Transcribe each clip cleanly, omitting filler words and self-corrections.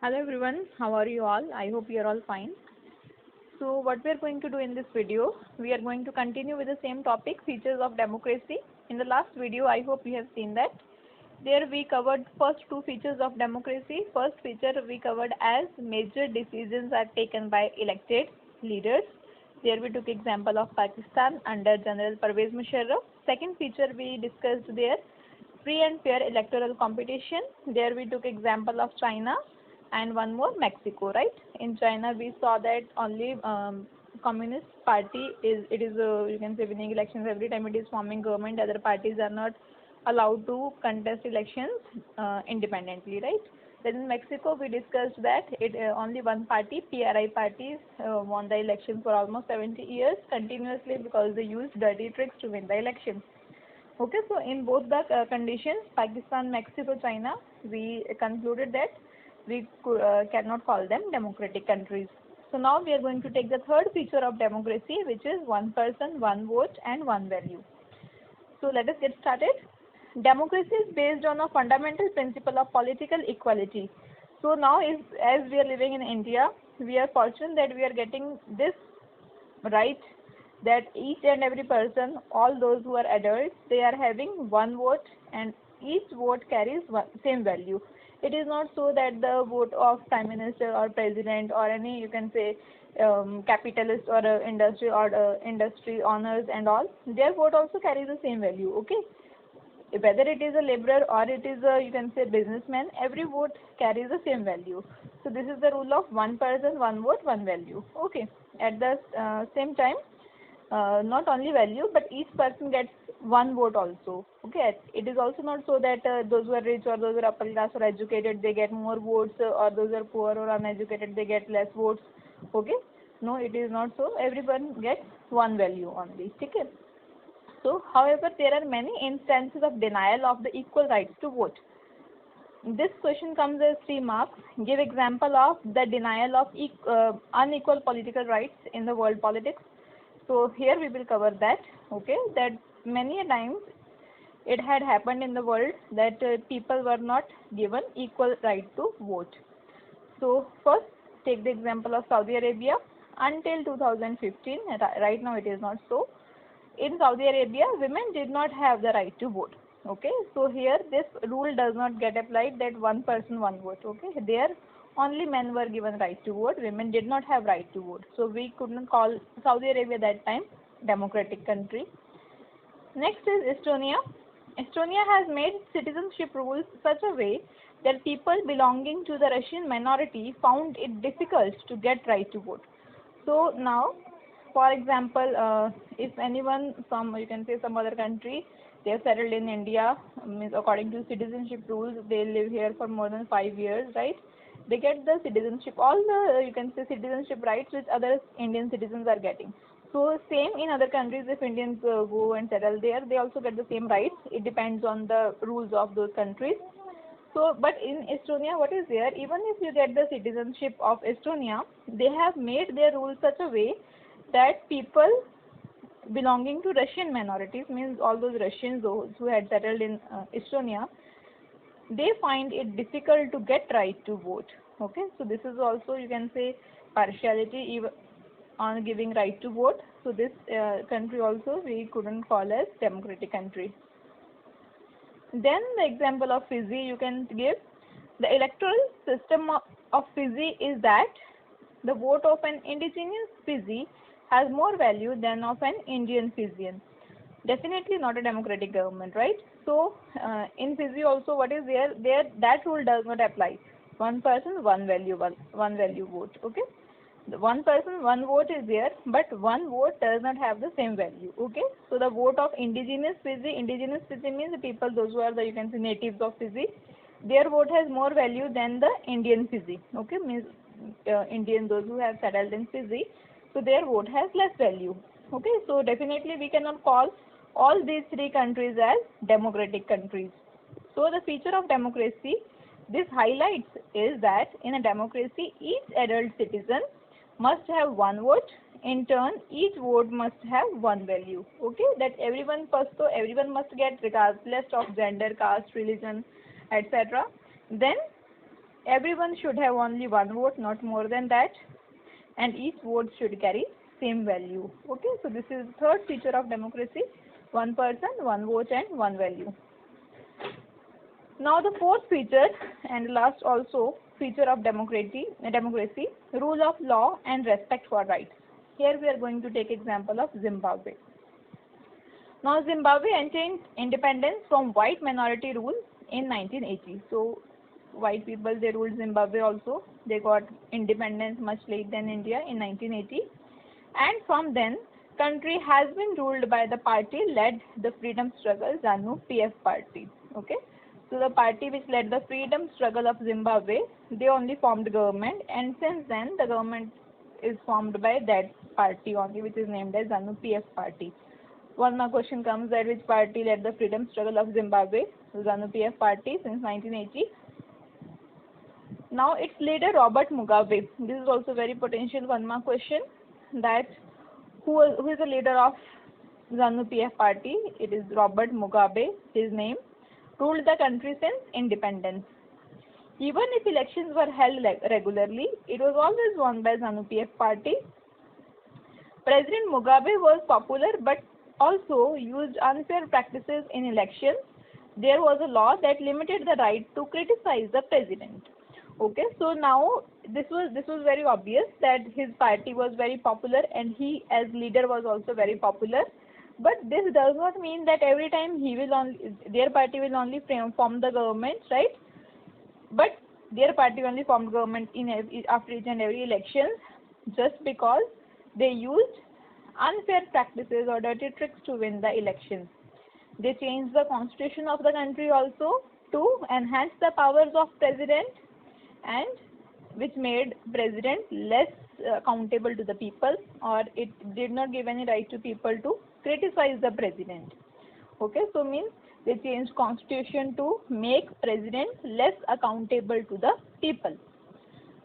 Hello everyone, how are you all? I hope you are all fine. So what we are going to do in this video, we are going to continue with the same topic, features of democracy. In the last video, I hope you have seen that. There we covered first two features of democracy. First feature we covered as major decisions are taken by elected leaders. There we took example of Pakistan under General Pervez Musharraf. Second feature we discussed there, free and fair electoral competition. There we took example of China and one more Mexico, right? In China we saw that only Communist Party is you can say winning elections every time it is forming government. Other parties are not allowed to contest elections independently, right? Then in Mexico we discussed that it only one party, PRI parties, won the elections for almost 70 years continuously because they used dirty tricks to win the elections. Okay, so in both the conditions, Pakistan, Mexico, China, we concluded that we cannot call them democratic countries. So now we are going to take the third feature of democracy, which is one person, one vote and one value. So let us get started. Democracy is based on a fundamental principle of political equality. So now as we are living in India, we are fortunate that we are getting this right, that each and every person, all those who are adults, they are having one vote and each vote carries same value. It is not so that the vote of prime minister or president or any, you can say, capitalist or industry owners and all, their vote also carries the same value. Okay, whether it is a laborer or it is a, you can say, businessman, every vote carries the same value. So this is the rule of one person, one vote, one value. Okay, at the same time, not only value but each person gets one vote also. Okay, it is also not so that those who are rich or those who are upper class or educated they get more votes, or those who are poor or uneducated they get less votes. Okay, no, it is not so. Everyone gets one value only. Okay. So, however, there are many instances of denial of the equal rights to vote. This question comes as 3 marks. Give example of the denial of unequal political rights in the world politics. So here we will cover that. Okay, that many a times it had happened in the world that people were not given equal right to vote. So first take the example of Saudi Arabia. Until 2015, right now it is not so. In Saudi Arabia, women did not have the right to vote. Okay, so here this rule does not get applied that one person, one vote. Okay, there only men were given right to vote, women did not have right to vote. So we couldn't call Saudi Arabia that time democratic country. Next is Estonia. Estonia has made citizenship rules such a way that people belonging to the Russian minority found it difficult to get right to vote. So now, for example, if anyone from, you can say, some other country, they have settled in India, means according to citizenship rules, they live here for more than 5 years, right? They get the citizenship, all the, you can say, citizenship rights which other Indian citizens are getting. So same in other countries, if Indians go and settle there, they also get the same rights. It depends on the rules of those countries. So, but in Estonia, what is there? Even if you get the citizenship of Estonia, they have made their rules such a way that people belonging to Russian minorities, means all those Russians who had settled in Estonia, they find it difficult to get right to vote. Okay, so this is also, you can say, partiality even on giving right to vote. So this country also we couldn't call as democratic country. Then the example of Fiji you can give. The electoral system of Fiji is that the vote of an indigenous Fiji has more value than of an Indian Fijian. Definitely not a democratic government, right? So in Fiji also, what is there? There that rule does not apply. One person, one value, one value vote. Okay. The one person, one vote is there, but one vote does not have the same value. Okay. So the vote of indigenous Fiji means the people, those who are the, you can say, natives of Fiji, their vote has more value than the Indian Fiji. Okay, means Indian, those who have settled in Fiji, so their vote has less value. Okay, so definitely we cannot call all these 3 countries as democratic countries. So the feature of democracy, this highlights is that in a democracy, each adult citizen must have one vote. In turn, each vote must have one value. Okay, that everyone must get regardless of gender, caste, religion, etc. Then Everyone should have only one vote, not more than that, and each vote should carry same value. Okay, so this is third feature of democracy: one person, one vote, and one value. Now the fourth feature and last also feature of democracy, rule of law and respect for rights. Here we are going to take example of Zimbabwe. Now Zimbabwe attained independence from white minority rule in 1980. So white people, they ruled Zimbabwe also. They got independence much later than India in 1980. And from then, country has been ruled by the party led the freedom struggle, ZANU-PF party. Okay. So the party which led the freedom struggle of Zimbabwe, they only formed government, and since then the government is formed by that party only, which is named as ZANU-PF party. One more question comes that which party led the freedom struggle of Zimbabwe? So ZANU-PF party since 1980. Now its leader Robert Mugabe. This is also very potential one more question, that who is the leader of ZANU-PF party? It is Robert Mugabe, his name. Ruled the country since independence. Even if elections were held regularly, it was always won by ZANU-PF party. President Mugabe was popular but also used unfair practices in elections. There was a law that limited the right to criticize the president. Okay, so now this was very obvious that his party was very popular and he as leader was also very popular. But this does not mean that every time their party will only form the government, right? But their party only formed government after each and every election, just because they used unfair practices or dirty tricks to win the elections. They changed the constitution of the country also to enhance the powers of president, and which made president less accountable to the people, or it did not give any right to people to criticize the president. Okay, so means they changed constitution to make president less accountable to the people.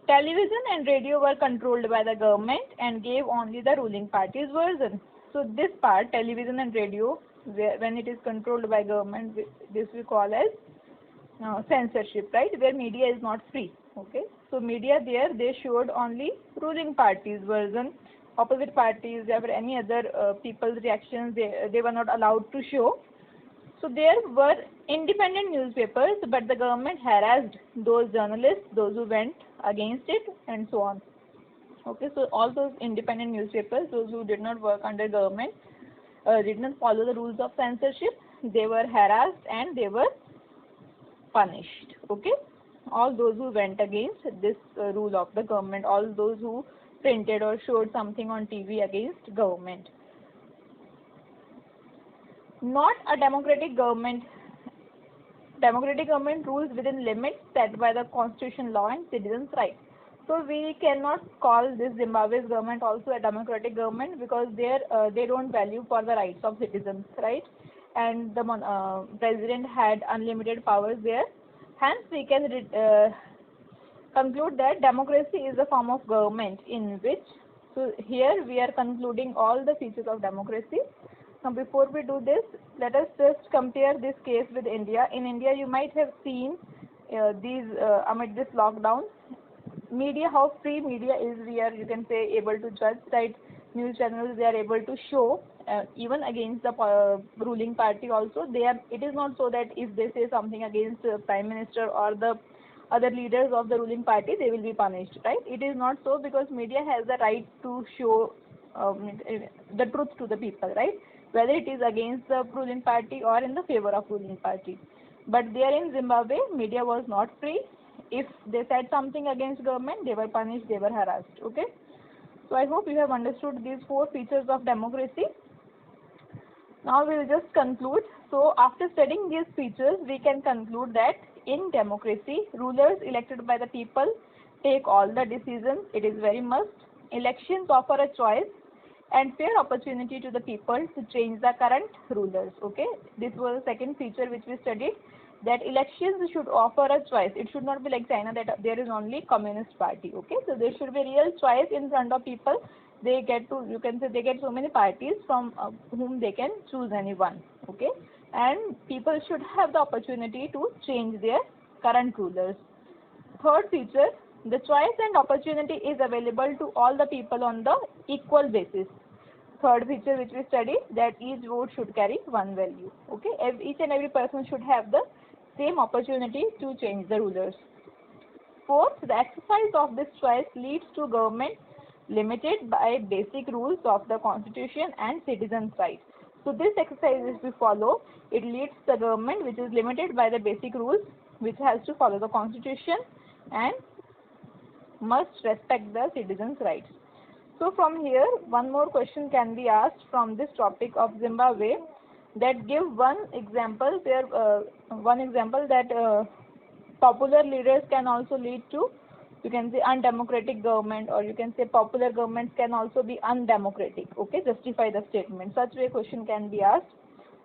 Television and radio were controlled by the government and gave only the ruling party's version. So this part, television and radio, when it is controlled by government, this we call as censorship, right? Where media is not free. Okay, so media there, they showed only ruling party's version. Opposite parties or any other people's reactions, they were not allowed to show. So there were independent newspapers, but the government harassed those journalists, those who went against it, and so on. Okay, so all those independent newspapers, those who did not work under government, did not follow the rules of censorship, they were harassed and they were punished. Okay, all those who went against this rule of the government, all those who printed or showed something on TV against government. Not a democratic government. Democratic government rules within limits set by the constitution, law and citizens' rights. So we cannot call this Zimbabwe's government also a democratic government, because they don't value for the rights of citizens, right? And the president had unlimited powers there. Hence we can conclude that democracy is a form of government in which, so here we are concluding all the features of democracy. Now before we do this, let us just compare this case with India. In India you might have seen amid this lockdown, media, how free media is, we are, you can say, able to judge, right? News channels, they are able to show even against the ruling party also. It is not so that if they say something against prime minister or the other leaders of the ruling party, they will be punished, right? It is not so, because media has the right to show the truth to the people, right? Whether it is against the ruling party or in the favor of ruling party. But there in Zimbabwe, media was not free. If they said something against government, they were punished, they were harassed. Okay. So I hope you have understood these four features of democracy. Now we will just conclude. So after studying these features, we can conclude that in democracy, rulers elected by the people take all the decisions. It is very must. Elections offer a choice and fair opportunity to the people to change the current rulers. Okay, this was the second feature which we studied, that elections should offer a choice. It should not be like China, that there is only communist party. Okay, so there should be real choice in front of people. They get to, you can say, they get so many parties from whom they can choose anyone. Okay, and people should have the opportunity to change their current rulers. Third feature, the choice and opportunity is available to all the people on the equal basis. Third feature which we study, that each vote should carry one value. Okay, each and every person should have the same opportunity to change the rulers. Fourth, the exercise of this choice leads to government limited by basic rules of the constitution and citizens' rights. So this exercise, if we follow, it leads the government which is limited by the basic rules, which has to follow the constitution and must respect the citizens' rights. So from here, one more question can be asked from this topic of Zimbabwe, that give one example where popular leaders can also lead to, you can say, undemocratic government, or you can say popular governments can also be undemocratic. Okay, justify the statement. Such way question can be asked.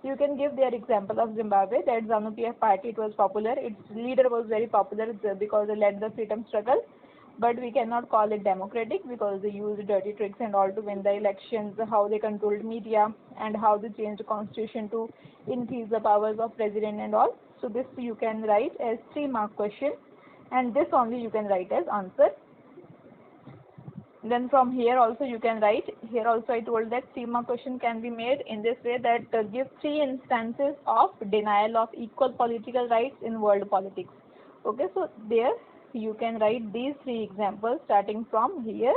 You can give their example of Zimbabwe, that ZANU-PF party, it was popular, its leader was very popular because they led the freedom struggle, but we cannot call it democratic because they used dirty tricks and all to win the elections, how they controlled media and how they changed the constitution to increase the powers of president and all. So this you can write as 3-mark question, and this only you can write as answer. Then from here also you can write, here also I told that 3-mark question can be made in this way, that give 3 instances of denial of equal political rights in world politics. Okay, so there you can write these 3 examples starting from here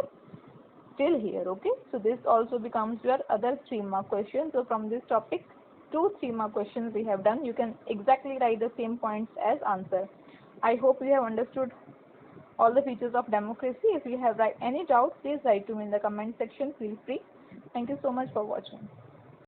till here. Okay, so this also becomes your other 3-mark question. So from this topic, 2 3-mark questions we have done. You can exactly write the same points as answer. I hope you have understood all the features of democracy. If you have any doubts, please write to me in the comment section. Feel free. Thank you so much for watching.